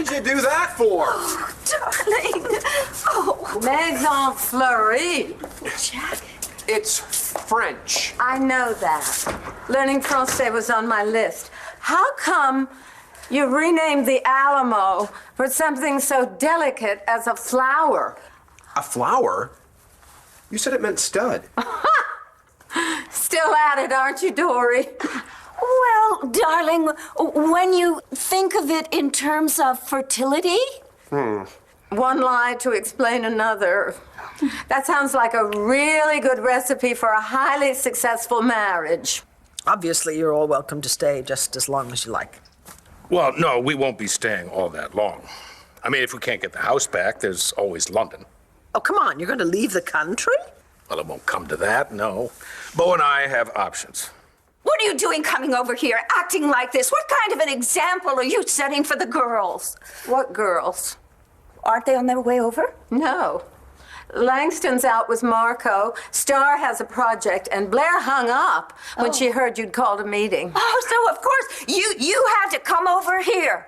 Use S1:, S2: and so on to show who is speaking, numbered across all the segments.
S1: did you do that for?
S2: Oh, darling. Oh.
S3: Maison fleurie.
S2: Jack.
S1: It's French.
S3: I know that. Learning Francais was on my list. How come you renamed the Alamo for something so delicate as a flower?
S1: A flower? You said it meant stud.
S3: Still at it, aren't you, Dory?
S2: Well, darling, when you think of it in terms of fertility...
S3: One lie to explain another. That sounds like a really good recipe for a highly successful marriage.
S4: Obviously, you're all welcome to stay just as long as you like.
S5: Well, no, we won't be staying all that long. I mean, if we can't get the house back, there's always London.
S4: Oh, come on, you're going to leave the country?
S5: Well, it won't come to that, no. Bo and I have options.
S2: What are you doing coming over here, acting like this? What kind of an example are you setting for the girls?
S3: What girls?
S2: Aren't they on their way over?
S3: No. Langston's out with Marco, Star has a project, and Blair hung up when she heard you'd called a meeting.
S2: Oh, so of course you had to come over here,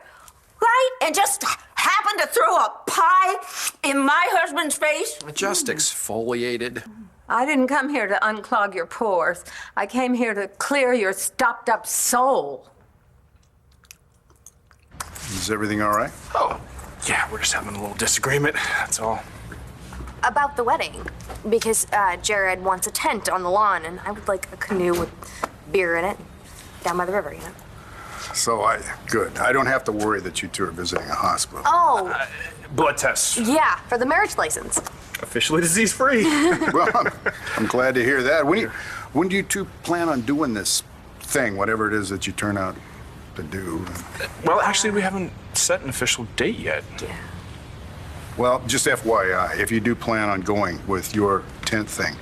S2: right? And just happen to throw a pie in my husband's face?
S1: Just exfoliated.
S3: I didn't come here to unclog your pores. I came here to clear your stopped-up soul.
S6: Is everything all right?
S1: Oh, yeah, we're just having a little disagreement, that's all.
S7: About the wedding, because Jared wants a tent on the lawn, and I would like a canoe with beer in it down by the river, you know?
S6: Good. I don't have to worry that you two are visiting a hospital.
S7: Oh,
S1: Blood test.
S7: yeah, for the marriage license.
S1: Officially disease-free.
S6: Well, I'm glad to hear that. When do you two plan on doing this thing, whatever it is that you turn out to do?
S1: Well, actually, we haven't set an official date yet.
S7: Yeah.
S6: Well, just FYI, if you do plan on going with your tent thing,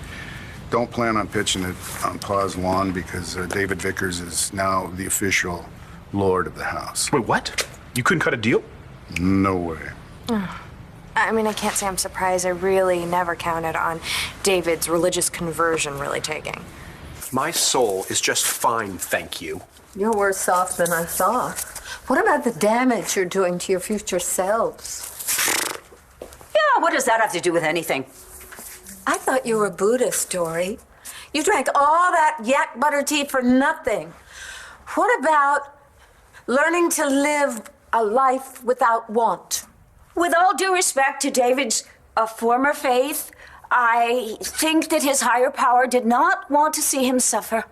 S6: don't plan on pitching it on Pa's lawn because David Vickers is now the official lord of the house.
S1: Wait, what? You couldn't cut a deal?
S6: No way.
S7: I mean, I can't say I'm surprised. I really never counted on David's religious conversion really taking.
S1: My soul is just fine, thank you.
S3: You're worse off than I thought. What about the damage you're doing to your future selves?
S2: Yeah, what does that have to do with anything?
S3: I thought you were a Buddhist, Dory. You drank all that yak butter tea for nothing. What about learning to live a life without want?
S2: With all due respect to David's former faith, I think that his higher power did not want to see him suffer.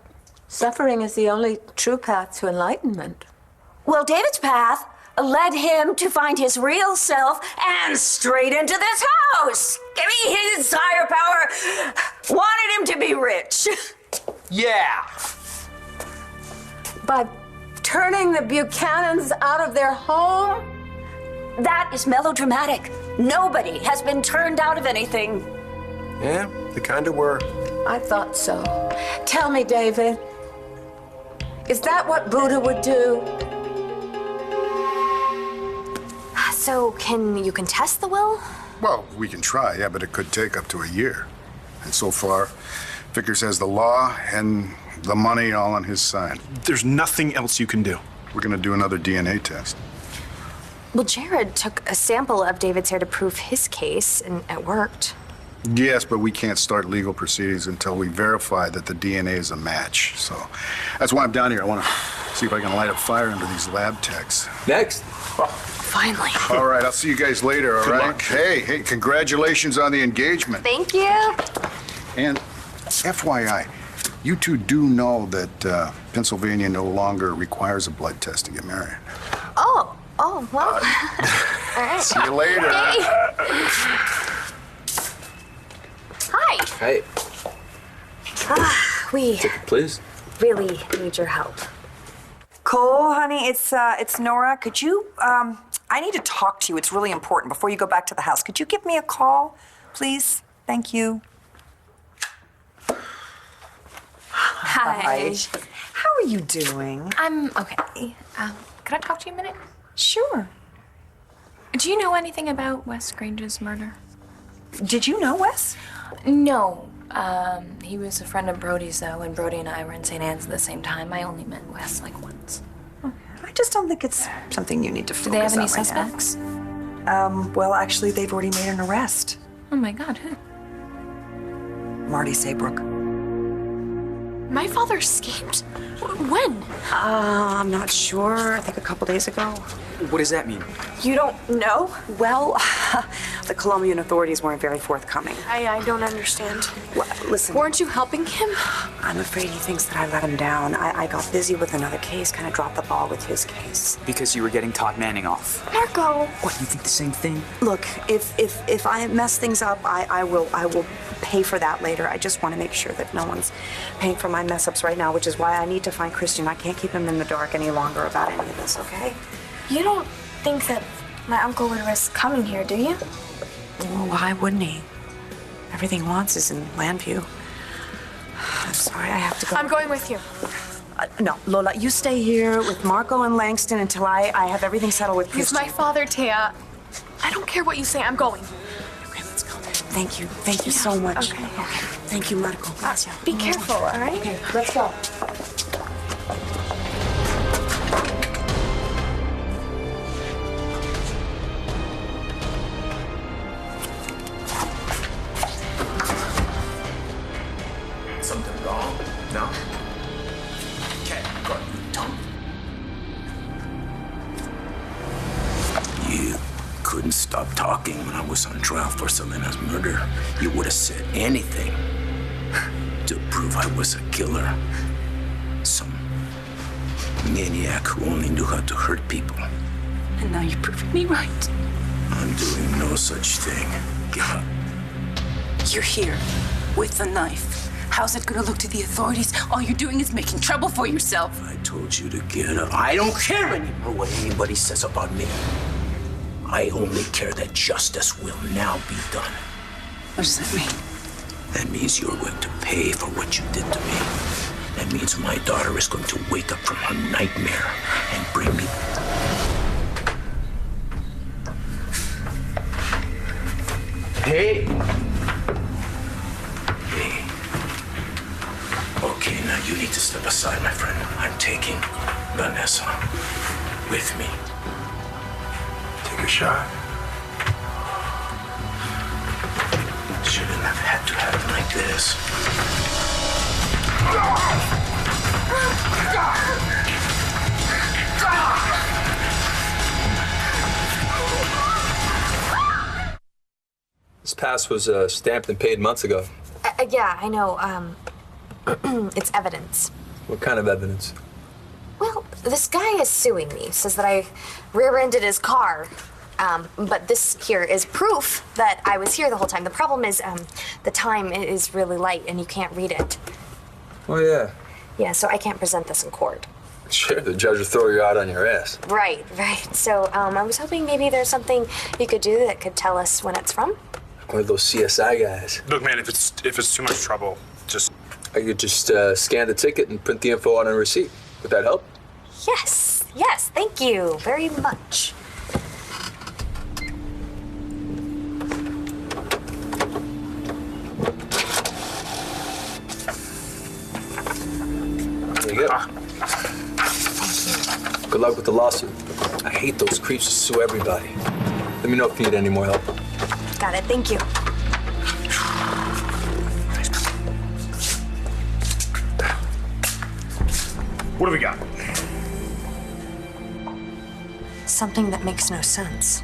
S3: Suffering is the only true path to enlightenment.
S2: Well, David's path led him to find his real self and straight into this house. I mean, his higher power wanted him to be rich.
S1: Yeah.
S3: By turning the Buchanans out of their home?
S2: That is melodramatic. Nobody has been turned out of anything.
S1: Yeah, they kind of were.
S3: I thought so. Tell me, David, is that what Buddha would do?
S7: So, can you contest the will?
S6: Well, we can try, yeah, but it could take up to a year. And so far, Vickers has the law and the money all on his side.
S1: There's nothing else you can do.
S6: We're gonna do another DNA test.
S7: Well, Jared took a sample of David's hair to prove his case, and it worked.
S6: Yes, but we can't start legal proceedings until we verify that the DNA is a match. So that's why I'm down here. I want to see if I can light a fire under these lab techs.
S1: Next.
S7: Finally.
S6: All right, I'll see you guys later, all
S1: Good
S6: right?
S1: luck.
S6: Hey, congratulations on the engagement.
S7: Thank you.
S6: And FYI, you two do know that Pennsylvania no longer requires a blood test to get married.
S7: Oh, well. All right.
S6: See you later.
S7: Hi.
S1: Hey,
S7: We
S1: please.
S7: really need your help.
S8: Cole, honey, it's Nora. Could you, I need to talk to you. It's really important before you go back to the house. Could you give me a call, please? Thank you.
S7: Hi.
S8: How are you doing?
S9: I'm okay. Could I talk to you a minute?
S8: Sure.
S9: Do you know anything about Wes Granger's murder?
S8: Did you know Wes?
S9: No. He was a friend of Brody's, though, and Brody and I were in St. Anne's at the same time. I only met Wes, like, once.
S8: I just don't think it's something you need to focus
S9: Do they have any
S8: on right
S9: suspects?
S8: now. Well, actually, they've already made an arrest.
S9: Oh my God, who?
S8: Marty Saybrook.
S7: My father escaped? When?
S10: I'm not sure. I think a couple days ago.
S11: What does that mean?
S10: You don't know? Well, the Colombian authorities weren't very forthcoming.
S7: I don't understand.
S10: Well, listen.
S7: Weren't you helping him?
S10: I'm afraid he thinks that I let him down. I got busy with another case, kind of dropped the ball with his case.
S11: Because you were getting Todd Manning off.
S7: Marco!
S11: What, you think the same thing?
S10: Look, if I mess things up, I will pay for that later. I just want to make sure that no one's paying for my mess-ups right now, which is why I need to find Christian. I can't keep him in the dark any longer about any of this, okay?
S7: You don't think that my uncle would risk coming here, do you?
S10: Well, why wouldn't he? Everything he wants is in Landview. I'm sorry, I have to go.
S7: I'm going with you.
S10: No, Lola, you stay here with Marco and Langston until I have everything settled with
S7: He's
S10: Christian.
S7: my father, Taya. I don't care what you say, I'm going.
S10: Okay, let's go. Thank you so much.
S7: Okay.
S10: Thank you, Marco. Gracias.
S7: Be careful, all right?
S10: Okay, let's go.
S11: Something wrong? No? Cat, got your tongue?
S12: You couldn't stop talking when I was on trial for Selena's murder. You would have said anything to prove I was a killer. Some maniac who only knew how to hurt people.
S10: And now you're proving me right.
S12: I'm doing no such thing. Give up.
S10: You're here with a knife. How's it gonna look to the authorities? All you're doing is making trouble for yourself.
S12: I told you to get up. I don't care anymore what anybody says about me. I only care that justice will now be done.
S10: What does that mean?
S12: That means you're going to pay for what you did to me. That means my daughter is going to wake up from her nightmare and bring me... Hey! Hey. Okay, now you need to step aside, my friend. I'm taking Vanessa with me. Take a shot. Shouldn't have had to happen like this.
S13: This pass was stamped and paid months ago.
S7: Yeah, I know. It's evidence.
S13: What kind of evidence?
S7: Well, this guy is suing me. Says that I rear-ended his car. But this here is proof that I was here the whole time. The problem is, the time is really light and you can't read it.
S13: Oh, yeah.
S7: Yeah, so I can't present this in court.
S13: Sure, the judge will throw you out on your ass.
S7: Right. So, I was hoping maybe there's something you could do that could tell us when it's from.
S13: One of those CSI guys.
S5: Look, man, if it's too much trouble, just...
S13: I could just scan the ticket and print the info on a receipt. Would that help?
S7: Yes, thank you very much.
S13: There you go. Good luck with the lawsuit. I hate those creeps who sue everybody. Let me know if you need any more help.
S7: Got it, thank you.
S5: What do we got?
S7: Something that makes no sense.